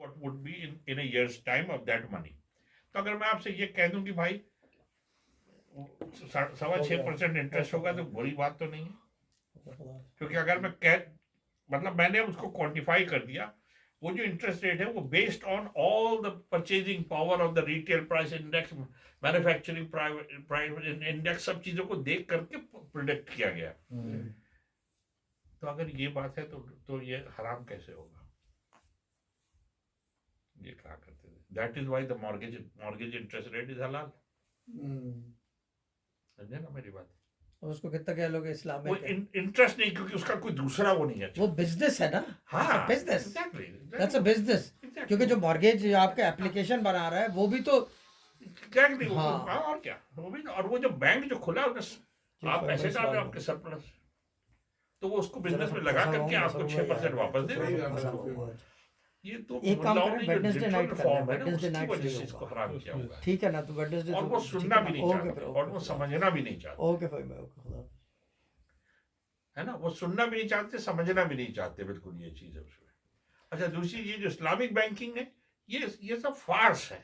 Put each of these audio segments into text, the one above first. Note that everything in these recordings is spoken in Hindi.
what would be in a year's time of that money. तो अगर मैं आपसे ये कह दूं कि भाई 6.25% इंटरेस्ट होगा तो बुरी बात तो नहीं है, क्योंकि अगर मैं मतलब मैंने उसको क्वांटिफाई कर दिया, वो जो इंटरेस्ट रेट है वो based on all the purchasing power of the retail price index, manufacturing price index, सब चीजों को देख करके प्रिडिक्ट किया गया। तो अगर ये बात है तो ये हराम कैसे होगा? ये कहा करते थे, that is why the mortgage interest rate is हलाल। समझे ना मेरी बात? उसको कितना कह लोगे इस्लाम वो में? इंटरेस्ट नहीं, क्योंकि उसका कोई दूसरा वो नहीं है। वो बिजनेस है ना, हाँ, business, exactly, that's a business. क्योंकि जो मॉर्गेज आपका एप्लीकेशन बना रहा है वो भी तो एग्जैक्टली, हाँ। और क्या, वो भी, और वो जो बैंक जो खुला है आप पैसे डाल रहे हो आपके सरप्लस, तो वो उसको बिजनेस में लगा करके आपको 6% वापस दे देगा। ये तो एक काम मुल्लाओं करें, ने जो वेडनेसडे नाइट न्यूट्रल कर फॉर्म लें, है ना, वेडनेसडे उसकी नाइट वजह फ्री से इसको होगा। हराम किया हुआ है। ठीक है ना, तो वेडनेसडे और वो सुनना भी नहीं चाहते, और वो समझना भी नहीं चाहते, ओके भाई, मैं ओके, खुदा है ना, वो सुनना भी नहीं चाहते, समझना भी नहीं चाहते, बिल्कुल ये चीज है उसमें। अच्छा, दूसरी ये जो इस्लामिक बैंकिंग है, ये सब फार्स है।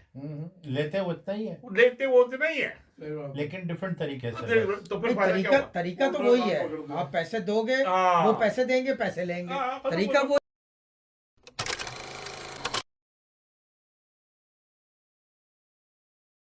लेते वो उतना ही है, लेते वो उतना ही है, लेकिन डिफरेंट तरीके से। तो फिर फायदा क्या हुआ? तरीका तो वही है, आप पैसे दोगे, वो पैसे देंगे, पैसे लेंगे, तरीका वो